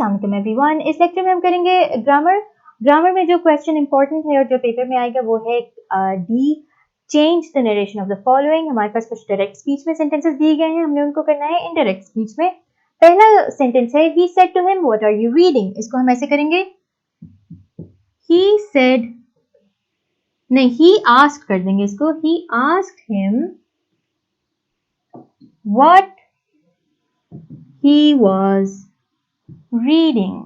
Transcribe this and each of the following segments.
अस्सलाम वालेकुम एवरीवन। इस लेक्चर में हम करेंगे ग्रामर में जो क्वेश्चन इंपॉर्टेंट है और जो पेपर में आएगा वो है D, change the narration of the following. हमारे पास कुछ डायरेक्ट स्पीच में सेंटेंसेस दिए गए हैं, हमने उनको करना है इनडायरेक्ट स्पीच में। पहला सेंटेंस है he said to him what are you reading. इसको हम ऐसे करेंगे ही सेड, नहीं ही आस्क्ड कर देंगे इसको, ही asked him what he was reading,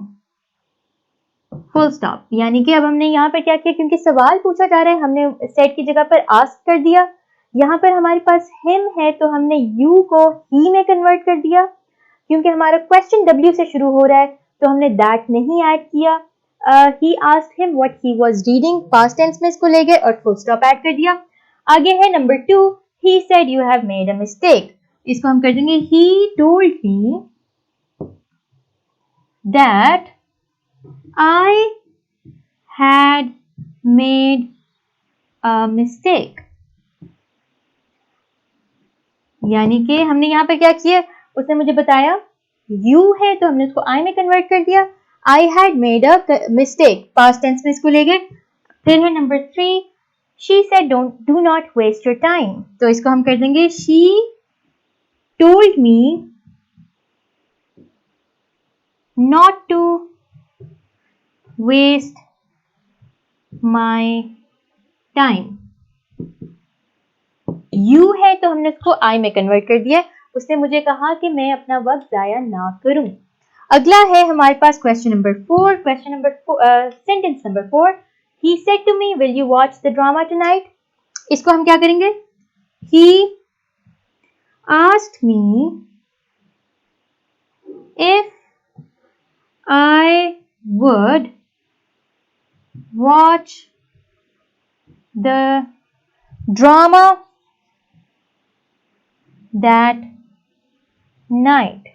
full stop. यानी कि अब हमने यहाँ पर क्या किया, क्योंकि सवाल पूछा जा रहा है हमने सेट की जगह पर आस्क कर दिया। यहाँ पर हमारे पास हिम है तो हमने यू को ही में कन्वर्ट कर दिया। क्योंकि हमारा क्वेश्चन डब्ल्यू से शुरू हो रहा है तो हमने दैट नहीं ऐड किया। He asked him what he was reading, past tense में इसको ले गए और फुल स्टॉप ऐड कर दिया। आगे है number 2, he said you have made a mistake. इसको हम कर देंगे he told me that I had made a mistake। यानी कि हमने यहाँ पे क्या किया, उसने मुझे बताया you है तो हमने उसको I में कन्वर्ट कर दिया। I had made a mistake, past tense में इसको ले गए। फिर है number 3, she said do not waste your time। तो इसको हम कर देंगे she told me not to waste my time। You है तो हमने उसको आई में कन्वर्ट कर दिया। उसने मुझे कहा कि मैं अपना वक्त जाया ना करूं। अगला है हमारे पास question number 4। Sentence number 4, he said to me will you watch the drama tonight. इसको हम क्या करेंगे, he asked me if I would watch the drama that night,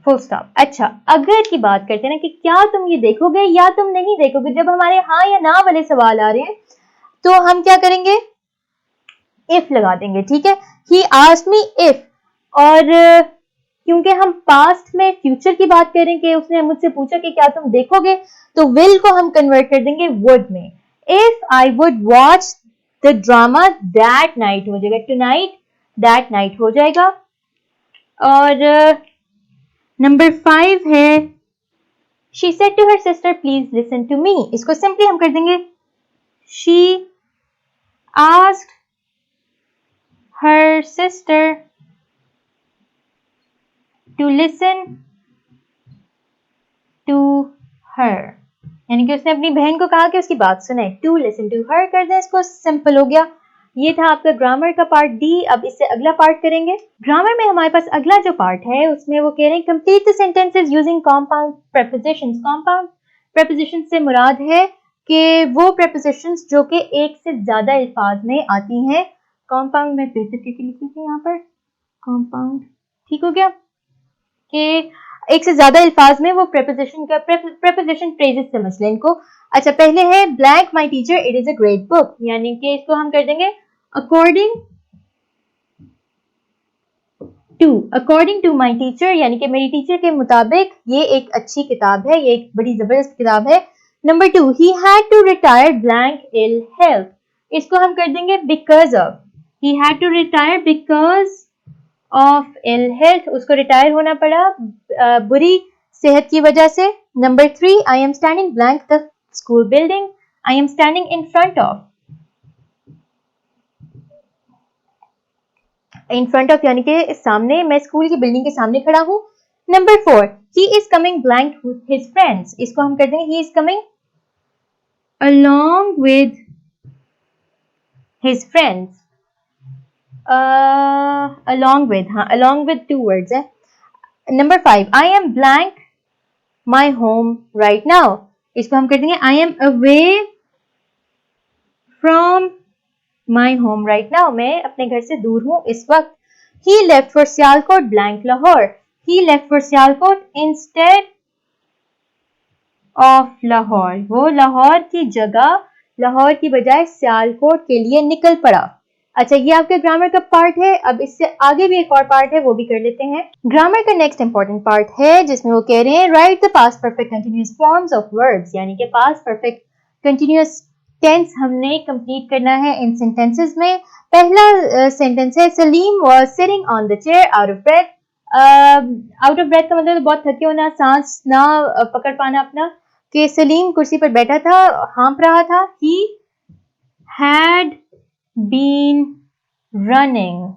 full stop. अच्छा, अगर की बात करते हैं ना कि क्या तुम ये देखोगे या तुम नहीं देखोगे, जब हमारे हाँ या ना वाले सवाल आ रहे हैं तो हम क्या करेंगे, इफ लगा देंगे। ठीक है, ही आस्क्ड मी इफ, और क्योंकि हम पास्ट में फ्यूचर की बात करें कि उसने मुझसे पूछा कि क्या तुम देखोगे, तो विल को हम कन्वर्ट कर देंगे वुड में। If I would watch the drama that night हो जाएगा, टुनाइट दैट नाइट हो जाएगा। और नंबर 5 है she said to her sister please listen to me. इसको सिंपली हम कर देंगे she asked her sister to listen to her। यानी कि उसने अपनी बहन को कहा कि उसकी बात सुने। to listen to her कर दें, इसको सिंपल हो गया। ये था आपका ग्रामर का पार्ट डी। अब इससे अगला पार्ट करेंगे। ग्रामर में हमारे पास अगला जो पार्ट है उसमें वो कह रहे हैं complete the sentences using compound prepositions. Compound preposition से मुराद है कि वो प्रेपोजिशंस जो कि एक से ज्यादा अल्फाज में आती हैं। कॉम्पाउंड में बेहतर करके लिखी थी यहाँ पर, कॉम्पाउंड, ठीक हो गया कि एक से ज्यादा अल्फाज में वो प्रेपोजिशन का प्रेपोजिशन फ्रेजेस समझ लें इनको। अच्छा, पहले है blank my teacher it is a great book. यानी कि इसको हम कर देंगे अकॉर्डिंग टू माय टीचर, यानी कि मेरी टीचर के मुताबिक ये एक अच्छी किताब है, ये एक बड़ी जबरदस्त किताब है। Number 2, he had to retire blank ill health. इसको हम कर देंगे because of, he had to retire because of ill health, उसको रिटायर होना पड़ा बुरी सेहत की वजह से। Number 3, I am standing blank the school building, I am standing in front of, यानी कि सामने, मैं स्कूल की बिल्डिंग के सामने खड़ा हूं। Number 4, he is coming blank with his friends. इसको हम कर देंगे he is coming along with his friends। along with, हाँ along with 2 words है। Number 5, I am blank my home right now. इसको हम कर देंगे I am away from my home right now, मैं अपने घर से दूर हूं इस वक्त। He left for Sialkot blank Lahore, he left for Sialkot instead of Lahore, वो लाहौर की जगह, लाहौर की बजाय सियालकोट के लिए निकल पड़ा। अच्छा, ये आपके ग्रामर का पार्ट है। अब इससे आगे भी एक और पार्ट है, वो भी कर लेते हैं। ग्रामर का नेक्स्ट इंपॉर्टेंट पार्ट है जिसमें वो कह रहे हैं right the past perfect continuous forms of verbs, यानी कि पास्ट परफेक्ट कंटिन्यूअस टेंस हमने कंप्लीट करना है इन सेंटेंसेस में। पहला सेंटेंस है Salim was sitting on the chair out of breath. Out of breath का मतलब बहुत थके होना, सांस ना पकड़ पाना अपना, कि सलीम कुर्सी पर बैठा था, हाँप रहा था। He had been running.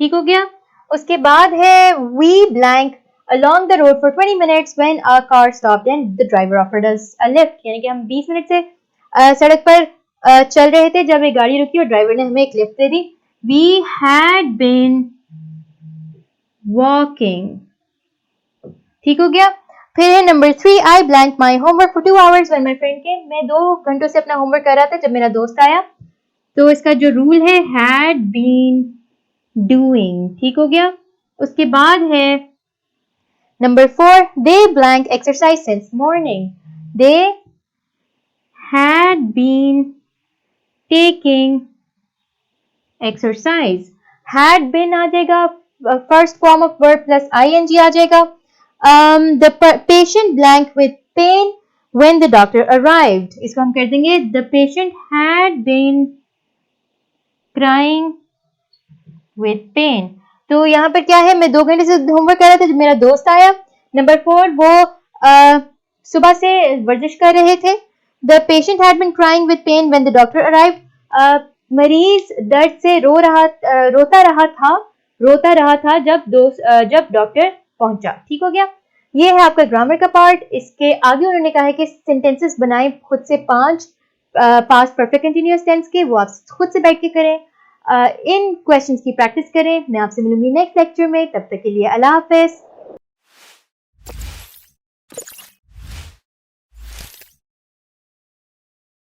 ठीक हो गया। उसके बाद है we blank along the road for 20 minutes when our car stopped and the driver offered us a lift, यानी कि हम 20 मिनट से सड़क पर चल रहे थे जब एक गाड़ी रुकी और ड्राइवर ने हमें एक lift they the. we had been walking। ठीक हो गया। फिर है number 3 I blanked my homework for 2 hours when my friend came। मैं 2 घंटों से अपना होमवर्क कर रहा था जब मेरा दोस्त आया। तो इसका जो रूल है had been doing। ठीक हो गया। उसके बाद है number 4 they blank exercise since morning। they had been taking exercise। had been आ जाएगा, first form of verb plus ing आ जाएगा। the patient blank with pain when the doctor arrived। इसको हम कर देंगे the patient had been crying with pain। तो यहाँ पर क्या है, मैं 2 घंटे से होमवर्क कर रहा था जब मेरा दोस्त आया। नंबर 4 वो सुबह से वर्जिश कर रहे थे। The patient had been crying with pain when the doctor arrived। मरीज दर्द से रोता रहा था जब डॉक्टर पहुंचा। ठीक हो गया। ये है आपका ग्रामर का पार्ट। इसके आगे उन्होंने कहा है कि सेंटेंसेस बनाएं खुद से 5 पास्ट परफेक्ट कंटिन्यूअस टेंस के, वो आप खुद से बैठ के करें। इन क्वेश्चंस की प्रैक्टिस करें। मैं आपसे मिलूंगी नेक्स्ट लेक्चर में, तब तक के लिए अल्लाह हाफिज।